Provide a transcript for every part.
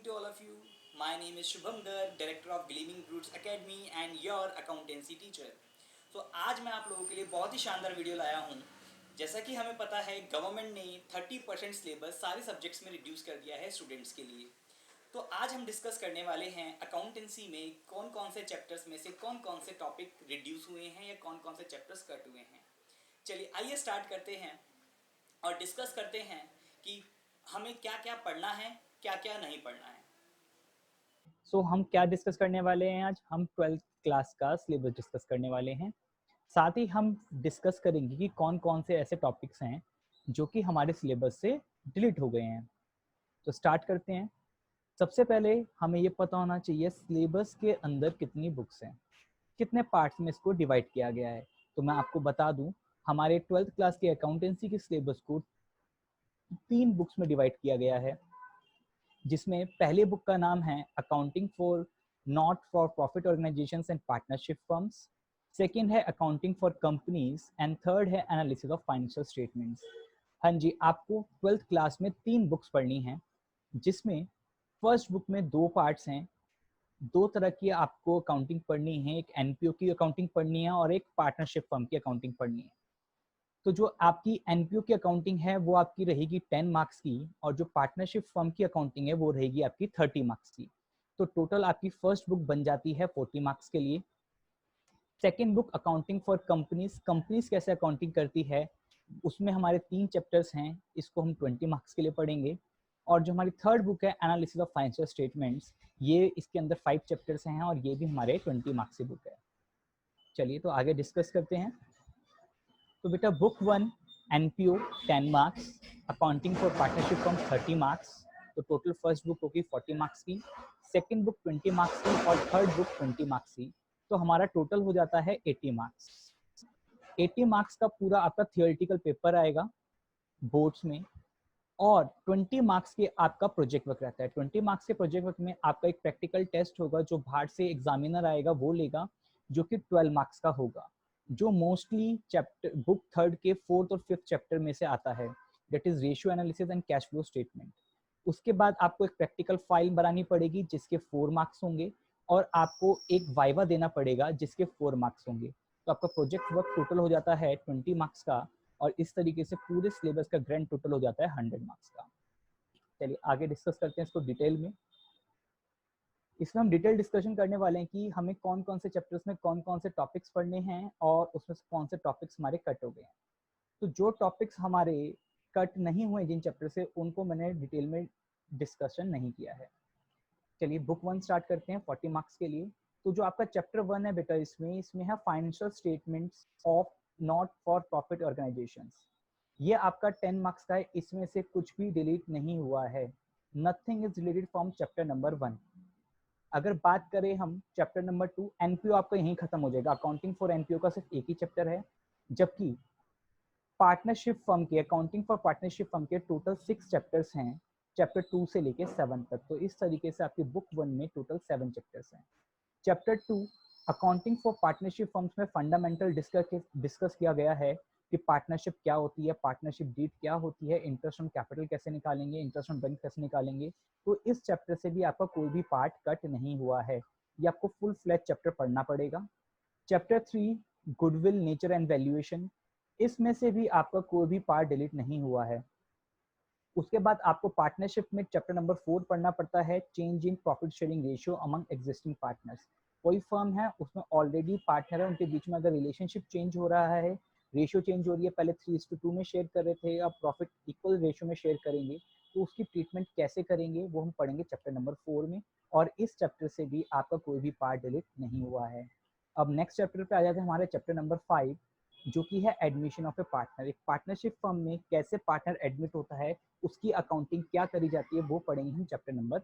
to all of you. My name is Shubham Garg, Director of Gleaming Roots Academy and your accountancy teacher. तो आज मैं आप लोगों के लिए बहुत ही शानदार वीडियो लाया हूँ। जैसा कि हमें पता है गवर्नमेंट ने 30% सिलेबस सारे सब्जेक्ट्स में रिड्यूस कर दिया है स्टूडेंट्स के लिए। तो आज हम डिस्कस करने वाले हैं अकाउंटेंसी में कौन कौन से चैप्टर्स में से कौन कौन से टॉपिक रिड्यूस हुए हैं या कौन कौन से चैप्टर्स कट हुए हैं। चलिए आइए स्टार्ट करते हैं और डिस्कस करते हैं कि हमें क्या क्या पढ़ना है, क्या क्या नहीं पढ़ना है। हम क्या डिस्कस करने वाले हैं आज? हम 12th क्लास का सिलेबस डिस्कस करने वाले हैं। साथ ही हम डिस्कस करेंगे कि कौन कौन से ऐसे टॉपिक्स हैं जो कि हमारे सिलेबस से डिलीट हो गए हैं। तो स्टार्ट करते हैं। सबसे पहले हमें ये पता होना चाहिए सिलेबस के अंदर कितनी बुक्स हैं, कितने पार्ट्स में इसको डिवाइड किया गया है। तो मैं आपको बता दूं, हमारे 12th क्लास के अकाउंटेंसी के सिलेबस को 3 बुक्स में डिवाइड किया गया है, जिसमें पहले बुक का नाम है accounting for not for profit organisations and partnership firms, second है accounting for companies and third है एनालिसिस ऑफ फाइनेंशियल स्टेटमेंट्स। हाँ जी, आपको 12th क्लास में 3 बुक्स पढ़नी है, जिसमें फर्स्ट बुक में 2 पार्ट्स हैं। 2 तरह की आपको अकाउंटिंग पढ़नी है, एक एनपीओ की अकाउंटिंग पढ़नी है और एक पार्टनरशिप फर्म की अकाउंटिंग पढ़नी है। तो जो आपकी एनपीओ की अकाउंटिंग है वो आपकी रहेगी 10 मार्क्स की, और जो पार्टनरशिप फर्म की अकाउंटिंग है वो रहेगी आपकी 30 मार्क्स की। तो टोटल आपकी फर्स्ट बुक बन जाती है 40 मार्क्स के लिए। Second book accounting for companies, companies कैसे अकाउंटिंग करती है, उसमें हमारे 3 चैप्टर्स हैं, इसको हम 20 मार्क्स के लिए पढ़ेंगे। और जो हमारी थर्ड बुक है एनालिसिस ऑफ फाइनेंशियल स्टेटमेंट्स, ये इसके अंदर 5 चैप्टर्स हैं और ये भी हमारे 20 मार्क्स की बुक है। चलिए तो आगे डिस्कस करते हैं। तो बेटा book 1 NPO 10 marks, accounting for partnership firm 30 marks. तो टोटल फर्स्ट बुक होगी 40 मार्क्स की, सेकंड बुक 20 मार्क्स की और थर्ड बुक 20 मार्क्स की। तो हमारा टोटल हो जाता है 80 मार्क्स। 80 मार्क्स का पूरा आपका थियोरेटिकल पेपर आएगा बोर्ड्स में, और 20 मार्क्स के आपका प्रोजेक्ट वर्क रहता है। 20 मार्क्स के प्रोजेक्ट वर्क में आपका एक प्रैक्टिकल टेस्ट होगा जो बाहर से एग्जामिनर आएगा वो लेगा, जो कि 12 मार्क्स का होगा, जो मोस्टली चैप्टर बुक थर्ड के 4th और 5th चैप्टर में से आता है, that is ratio analysis and cash flow statement. उसके बाद आपको एक प्रैक्टिकल फाइल बनानी पड़ेगी जिसके 4 मार्क्स होंगे, और आपको एक वाइवा देना पड़ेगा जिसके 4 मार्क्स होंगे। तो आपका प्रोजेक्ट वर्क टोटल हो जाता है 20 मार्क्स का, और इस तरीके से पूरे सिलेबस का ग्रैंड टोटल हो जाता है 100 मार्क्स का। चलिए आगे डिस्कस करते हैं इसको डिटेल में। इसमें हम डिटेल डिस्कशन करने वाले हैं कि हमें कौन कौन से चैप्टर्स में कौन कौन से टॉपिक्स पढ़ने हैं और उसमें से कौन से टॉपिक्स हमारे कट हो गए हैं। तो जो टॉपिक्स हमारे कट नहीं हुए जिन चैप्टर से, उनको मैंने डिटेल में डिस्कशन नहीं किया है। चलिए बुक 1 स्टार्ट करते हैं 40 मार्क्स के लिए। तो जो आपका चैप्टर 1 है बेटा, इसमें है financial statements of not for profit organisations. ये आपका 10 मार्क्स का है, इसमें से कुछ भी डिलीट नहीं हुआ है। Nothing is deleted from chapter number 1। अगर बात करें हम चैप्टर नंबर 2, एनपीओ आपका यहीं खत्म हो जाएगा। अकाउंटिंग फॉर एनपीओ का सिर्फ एक ही चैप्टर है, जबकि पार्टनरशिप फर्म के अकाउंटिंग फॉर पार्टनरशिप फर्म के टोटल 6 चैप्टर्स हैं, चैप्टर 2 से लेके 7 तक। तो इस तरीके से आपकी बुक 1 में टोटल 7 चैप्टर्स हैं। Chapter 2 accounting for partnership firms में फंडामेंटल डिस्कस किया गया है कि पार्टनरशिप क्या होती है, पार्टनरशिप डीड क्या होती है, इंटरेस्ट ऑन कैपिटल कैसे निकालेंगे, इंटरेस्ट ऑन बैंक कैसे निकालेंगे। तो इस चैप्टर से भी आपका कोई भी पार्ट कट नहीं हुआ है, ये आपको फुल फ्लैश चैप्टर पढ़ना पड़ेगा। Chapter 3 goodwill nature and valuation, इसमें से भी आपका कोई भी पार्ट डिलीट नहीं हुआ है। उसके बाद आपको पार्टनरशिप में चैप्टर नंबर 4 पढ़ना पड़ता है, change in profit sharing ratio among existing partners. कोई फर्म है उसमें ऑलरेडी पार्टनर है, उनके बीच में अगर रिलेशनशिप चेंज हो रहा है, रेशियो चेंज हो रही है, पहले 3:2 में शेयर कर रहे थे, अब प्रॉफिट इक्वल रेशियो में शेयर करेंगे, तो उसकी ट्रीटमेंट कैसे करेंगे वो हम पढ़ेंगे चैप्टर नंबर 4 में। और इस चैप्टर से भी आपका कोई भी पार्ट डिलीट नहीं हुआ है। अब नेक्स्ट चैप्टर पे आ जाते हैं हमारे चैप्टर नंबर 5, जो कि है एडमिशन ऑफ ए पार्टनर। एक पार्टनरशिप फर्म में कैसे पार्टनर एडमिट होता है, उसकी अकाउंटिंग क्या करी जाती है, वो पढ़ेंगे हम चैप्टर नंबर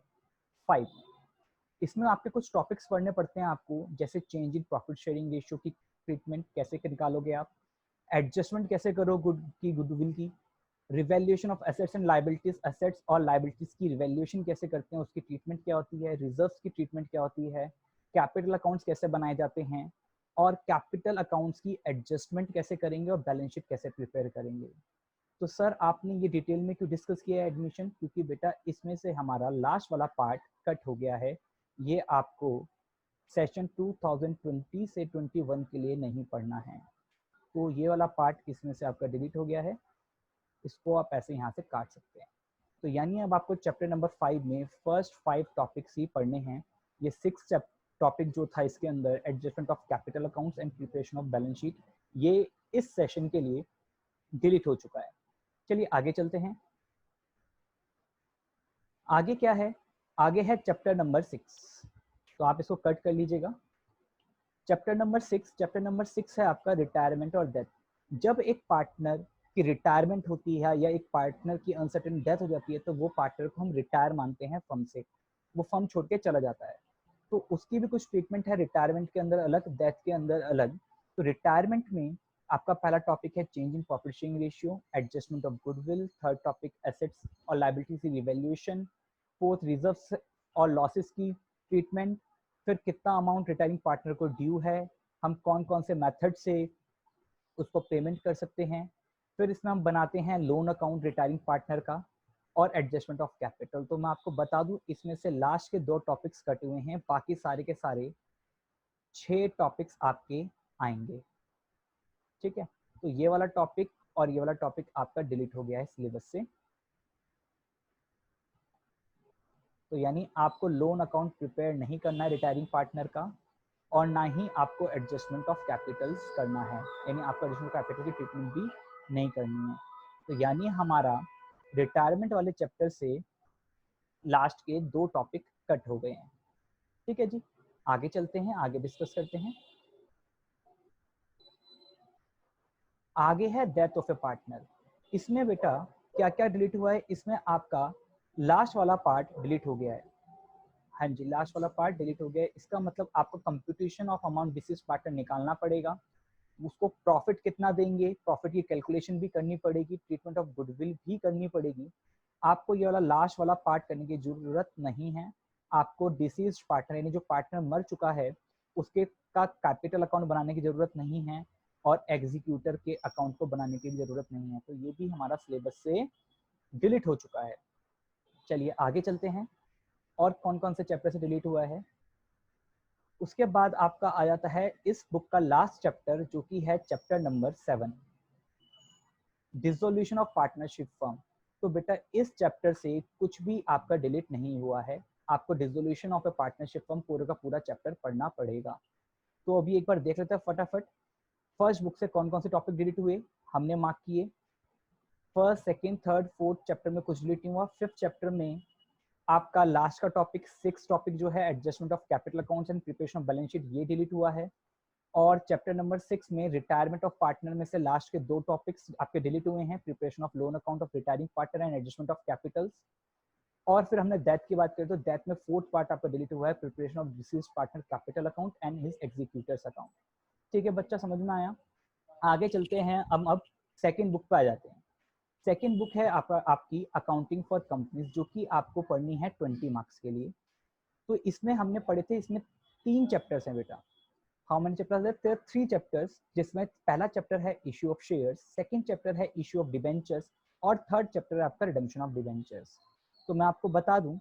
5 में। इसमें आपके कुछ टॉपिक्स पढ़ने पड़ते हैं आपको, जैसे change in profit sharing ratio की ट्रीटमेंट कैसे निकालोगे आप, एडजस्टमेंट कैसे करो गुडविल की, revaluation of assets and liabilities, assets और लाइबिलिटीज की रिवैल्यूएशन कैसे करते हैं, उसकी ट्रीटमेंट क्या होती है, रिजर्व्स की ट्रीटमेंट क्या होती है, कैपिटल अकाउंट्स कैसे बनाए जाते हैं, और कैपिटल अकाउंट्स की एडजस्टमेंट कैसे करेंगे और बैलेंस शीट कैसे प्रिपेयर करेंगे। तो सर आपने ये डिटेल में क्यों डिस्कस किया है एडमिशन? क्योंकि बेटा इसमें से हमारा लास्ट वाला पार्ट कट हो गया है, ये आपको सेशन 2020 से 21 के लिए नहीं पढ़ना है, तो ये वाला पार्ट इसमें से आपका डिलीट हो गया है, इसको आप ऐसे यहाँ से काट सकते हैं। तो यानी अब आपको चैप्टर नंबर 5 में फर्स्ट 5 टॉपिक्स ही पढ़ने हैं। ये 6 टॉपिक जो था इसके अंदर, adjustment of capital accounts and preparation of balance sheet, ये इस सेशन के लिए डिलीट हो चुका है। चलिए आगे चलते हैं। आगे क्या है? आगे है चैप्टर नंबर 6, तो आप इसको कट कर लीजिएगा। चैप्टर नंबर 6 है आपका रिटायरमेंट और डेथ। जब एक पार्टनर की रिटायरमेंट होती है या एक पार्टनर की अनसर्टेन डेथ हो जाती है, तो वो पार्टनर को हम रिटायर मानते हैं फर्म से, वो फर्म छोड़ के चला जाता है, तो उसकी भी कुछ ट्रीटमेंट है, रिटायरमेंट के अंदर अलग, डेथ के अंदर अलग। तो रिटायरमेंट में आपका पहला टॉपिक है change in profit sharing ratio, adjustment of goodwill, third topic assets और लायबिलिटीज की रिवैल्यूएशन, फोर्थ रिजर्व्स और लॉसेस की ट्रीटमेंट, फिर कितना अमाउंट रिटायरिंग पार्टनर को ड्यू है, हम कौन कौन से मेथड से उसको पेमेंट कर सकते हैं, फिर इसमें हम बनाते हैं लोन अकाउंट रिटायरिंग पार्टनर का, और एडजस्टमेंट ऑफ कैपिटल। तो मैं आपको बता दूं इसमें से लास्ट के 2 टॉपिक्स कटे हुए हैं, बाकी सारे के सारे 6 टॉपिक्स आपके आएंगे। ठीक है, तो ये वाला टॉपिक और ये वाला टॉपिक आपका डिलीट हो गया है सिलेबस से। तो यानी आपको लोन अकाउंट प्रिपेयर नहीं करना है रिटायरिंग पार्टनर का, और ना ही आपको एडजस्टमेंट ऑफ कैपिटल्स करना है, यानी आपको एडजस्टमेंट कैपिटल की ट्रीटमेंट भी नहीं करनी है। तो यानी हमारा रिटायरमेंट वाले चैप्टर से लास्ट के 2 टॉपिक कट हो गए हैं। ठीक है जी, आगे चलते हैं, आगे डिस्कस करते हैं। आगे है डेथ ऑफ ए पार्टनर। इसमें बेटा क्या क्या डिलीट हुआ है? इसमें आपका लास्ट वाला पार्ट डिलीट हो गया है। हाँ जी, लास्ट वाला पार्ट डिलीट हो गया है। इसका मतलब आपको computation of amount disease partner निकालना पड़ेगा, उसको प्रॉफिट कितना देंगे, प्रॉफिट की कैलकुलेशन भी करनी पड़ेगी, ट्रीटमेंट ऑफ गुडविल भी करनी पड़ेगी। आपको ये वाला लास्ट वाला पार्ट करने की जरूरत नहीं है। आपको डिसीज पार्टनर यानी जो पार्टनर मर चुका है उसके का कैपिटल अकाउंट बनाने की जरूरत नहीं है, और एग्जीक्यूटर के अकाउंट को बनाने की भी जरूरत नहीं है। तो ये भी हमारा सिलेबस से डिलीट हो चुका है। चलिए आगे चलते हैं, और कौन कौन से चैप्टर से डिलीट हुआ है। उसके बाद आपका आ जाता है इस बुक का लास्ट चैप्टर, जो कि है chapter number 7, dissolution of partnership firm. तो बेटा इस चैप्टर से कुछ भी आपका डिलीट नहीं हुआ है, आपको dissolution of A partnership firm पूरा का पूरा चैप्टर पढ़ना पड़ेगा। तो अभी एक बार देख लेते हैं फटाफट, फर्स्ट बुक से कौन कौन से टॉपिक डिलीट हुए हमने मार्क किए। First, second, third, fourth chapter में कुछ डिलीट नहीं हुआ। फिफ्थ चैप्टर में आपका लास्ट का टॉपिक 6 टॉपिक जो है adjustment of capital accounts and preparation of balance sheet, ये डिलीट हुआ है। और चैप्टर नंबर 6 में रिटायरमेंट ऑफ पार्टनर में से लास्ट के 2 टॉपिक्स आपके डिलीट हुए हैं, preparation of loan account of retiring partner and adjustment of Capitals. और फिर हमने डेथ की बात करें तो डेथ में 4th पार्ट आपका डिलीट हुआ है, preparation of deceased partner capital account and his executors account. ठीक है बच्चा, समझ में आया? आगे चलते हैं, अब सेकेंड बुक पे आ जाते हैं। सेकेंड बुक है आपकी अकाउंटिंग फॉर कंपनीज, जो कि आपको पढ़नी है 20 मार्क्स के लिए। तो इसमें हमने पढ़े थे, इसमें 3 चैप्टर्स हैं बेटा। हाउ मेनी चैप्टर्स है? there are 3 चैप्टर्स, जिसमें पहला चैप्टर है issue of shares, second chapter है इश्यू ऑफ डिबेंचर्स, और थर्ड चैप्टर है आपका रिडेम्पशन ऑफ डिबेंचर्स। तो मैं आपको बता दूं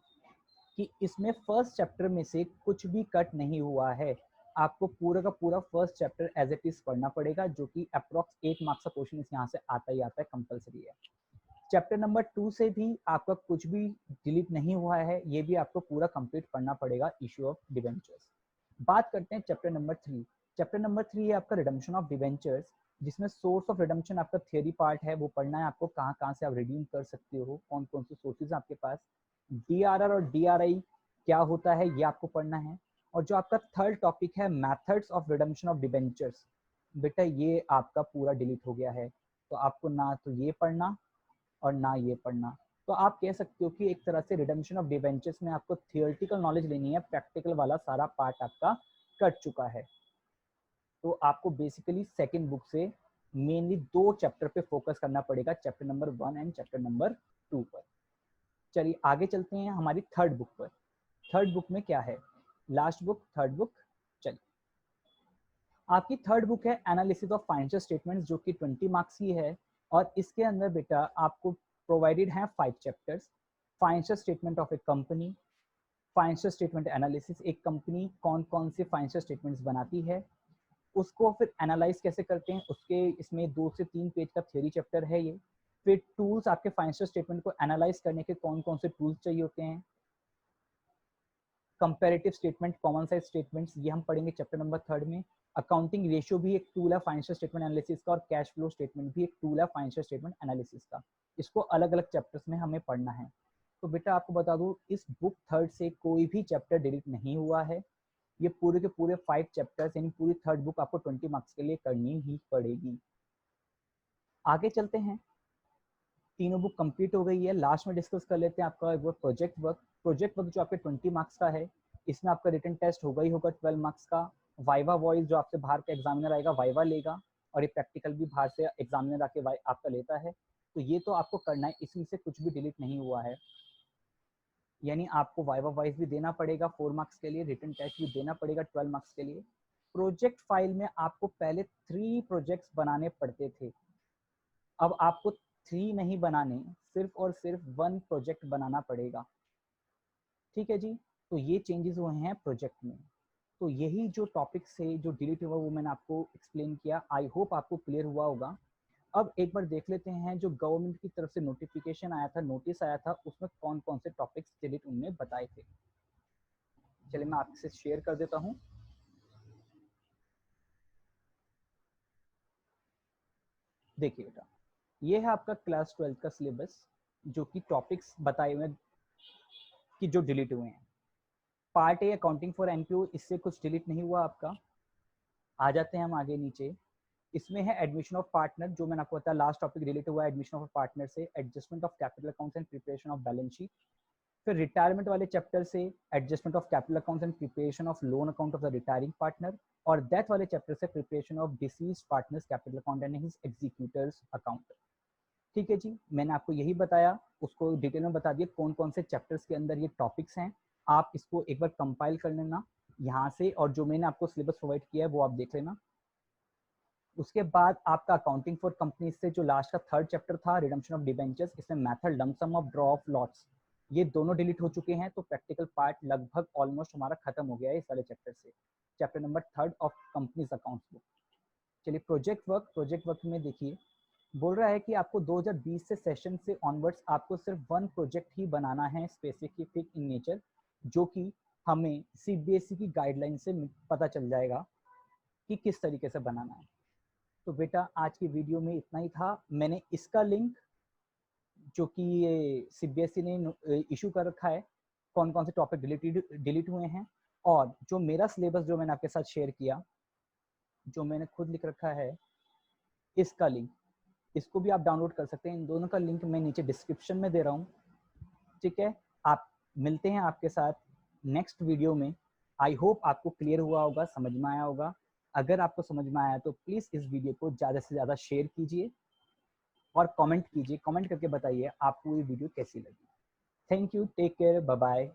कि इसमें फर्स्ट चैप्टर में से कुछ भी कट नहीं हुआ है, आपको पूरा का पूरा first chapter as it is पढ़ना पड़ेगा, जो कि अप्रॉक्स 8 मार्क्स का क्वेश्चन इस यहाँ से आता ही आता है, कंपलसरी है। चैप्टर नंबर 2 से भी आपका कुछ भी डिलीट नहीं हुआ है, ये भी आपको पूरा कंप्लीट पढ़ना पड़ेगा, इश्यू ऑफ डिबेंचर्स। बात करते हैं चैप्टर नंबर 3। चैप्टर नंबर 3 है आपका रिडम्पशन ऑफ डिबेंचर्स, जिसमें सोर्स ऑफ रिडम्पशन आपका थियरी पार्ट है, वो पढ़ना है आपको, कहाँ कहाँ से आप रिडीम कर सकते हो, कौन कौन से सोर्सेज आपके पास, डीआरआर और डीआरआई क्या होता है ये आपको पढ़ना है। और जो आपका थर्ड टॉपिक है methods of redemption of debentures, बेटा ये आपका पूरा डिलीट हो गया है, तो आपको ना तो ये पढ़ना और ना ये पढ़ना। तो आप कह सकते हो कि एक तरह से रिडम्पशन ऑफ डिबेंचर्स में आपको थियोरेटिकल नॉलेज लेनी है, प्रैक्टिकल वाला सारा पार्ट आपका कट चुका है। तो आपको बेसिकली सेकंड बुक से मेनली 2 चैप्टर पे फोकस करना पड़ेगा, chapter number 1 and chapter number 2 पर। चलिए आगे चलते हैं हमारी थर्ड बुक पर। थर्ड बुक में क्या है? Last book, third book. चलिए, आपकी थर्ड बुक है एनालिसिस ऑफ फाइनेंशियल स्टेटमेंट्स, जो कि 20 मार्क्स की है, और इसके अंदर बेटा आपको प्रोवाइडेड हैं 5 chapters. Financial statement of A company, financial statement analysis, एक कंपनी कौन कौन से फाइनेंशियल स्टेटमेंट्स बनाती है, उसको फिर एनालाइज कैसे करते हैं, उसके इसमें 2 से 3 पेज का थ्योरी चैप्टर है ये। फिर टूल्स, आपके फाइनेंशियल स्टेटमेंट को एनालाइज करने के कौन कौन से टूल्स चाहिए होते हैं। Comparative statement, common size statements, ये हम पढ़ेंगे चैप्टर नंबर 3 में। अकाउंटिंग रेशियो भी एक टूल है फाइनेंशियल स्टेटमेंट एनालिसिस का, और कैश फ्लो स्टेटमेंट भी एक टूल है फाइनेंशियल स्टेटमेंट एनालिसिस का। इसको अलग अलग चैप्टर्स में हमें पढ़ना है। तो बेटा आपको बता दूं, इस बुक 3 से कोई भी चैप्टर डिलीट नहीं हुआ है। ये पूरे के पूरे 5 चैप्टर्स, यानी पूरी 3rd बुक आपको 20 मार्क्स के लिए करनी ही पड़ेगी। आगे चलते हैं, तीनों बुक कंप्लीट हो गई है। लास्ट में डिस्कस कर लेते हैं आपका वो प्रोजेक्ट वर्क। प्रोजेक्ट वर्क जो आपके 20 मार्क्स का है, इसमें आपका रिटन टेस्ट होगा ही होगा 12 मार्क्स का। वाइवा वॉइस, जो आपसे बाहर का एग्जामिनर आएगा वाइवा लेगा, और ये प्रैक्टिकल भी बाहर से एग्जामिनर आके आपका लेता है। तो ये तो आपको करना है, इसमें से कुछ भी डिलीट नहीं हुआ है। यानी आपको वाइवा वॉइस भी देना पड़ेगा 4 मार्क्स के लिए, रिटन टेस्ट भी देना पड़ेगा 12 मार्क्स के लिए। प्रोजेक्ट फाइल में आपको पहले 3 प्रोजेक्ट्स बनाने पड़ते थे, अब आपको 3 नहीं बनाने, सिर्फ और सिर्फ 1 प्रोजेक्ट बनाना पड़ेगा। ठीक है जी, तो ये चेंजेस हुए हैं प्रोजेक्ट में। तो यही जो टॉपिक से जो डिलीट हुआ वो मैंने आपको एक्सप्लेन किया। आई होप आपको क्लियर हुआ होगा। अब एक बार देख लेते हैं, जो गवर्नमेंट की तरफ से नोटिफिकेशन आया था, नोटिस आया था, उसमें कौन कौन से टॉपिक्स डिलीट उन्होंने बताए थे। चलिए मैं आपसे शेयर कर देता हूँ। देखिए बेटा, ये है आपका क्लास 12 का सिलेबस, जो कि टॉपिक्स बताए हुए कि जो डिलीट हुए हैं। Part A accounting for NPO, इससे कुछ डिलीट नहीं हुआ आपका। आ जाते हैं हम आगे नीचे, इसमें है एडमिशन ऑफ पार्टनर, जो मैंने आपको बताया लास्ट टॉपिक रिलेट हुआ है एडमिशन ऑफ पार्टनर से, adjustment of capital accounts and preparation of balance sheet. फिर रिटायरमेंट वाले चैप्टर से adjustment of capital accounts and preparation of loan account of the retiring partner, और डेथ वाले chapter से preparation of disease partners capital account and his executors account. ठीक है जी, मैंने आपको यही बताया, उसको डिटेल में बता दिया कौन कौन से चैप्टर्स के अंदर ये टॉपिक्स हैं। आप इसको एक बार कंपाइल कर लेना यहाँ से, और जो मैंने आपको सिलेबस प्रोवाइड किया है वो आप देख लेना। उसके बाद आपका अकाउंटिंग फॉर कंपनी से जो लास्ट का 3rd चैप्टर था, रिडम्पशन ऑफ डिबेंचर्स, इसमें method lump sum of draw of lots, ये दोनों डिलीट हो चुके हैं। तो प्रैक्टिकल पार्ट लगभग ऑलमोस्ट हमारा खत्म हो गया है इस वाले चैप्टर से, chapter number 3rd of companies accounts book. चलिए प्रोजेक्ट वर्क, प्रोजेक्ट वर्क में देखिए बोल रहा है कि आपको 2020 से सेशन से ऑनवर्ड्स आपको सिर्फ 1 प्रोजेक्ट ही बनाना है स्पेसिफिक इन नेचर, जो कि हमें सीबीएसई की गाइडलाइन से पता चल जाएगा कि किस तरीके से बनाना है। तो बेटा आज की वीडियो में इतना ही था। मैंने इसका लिंक, जो कि ये सीबीएसई ने इशू कर रखा है, कौन कौन से टॉपिक डिलीट हुए हैं, और जो मेरा सिलेबस जो मैंने आपके साथ शेयर किया, जो मैंने खुद लिख रखा है, इसका लिंक, इसको भी आप डाउनलोड कर सकते हैं। इन दोनों का लिंक मैं नीचे डिस्क्रिप्शन में दे रहा हूँ। ठीक है, आप मिलते हैं आपके साथ नेक्स्ट वीडियो में। आई होप आपको क्लियर हुआ होगा, समझ में आया होगा। अगर आपको समझ में आया तो प्लीज़ इस वीडियो को ज़्यादा से ज़्यादा शेयर कीजिए और कमेंट कीजिए, कमेंट करके बताइए आपको ये वीडियो कैसी लगी। Thank you, take care, bye bye.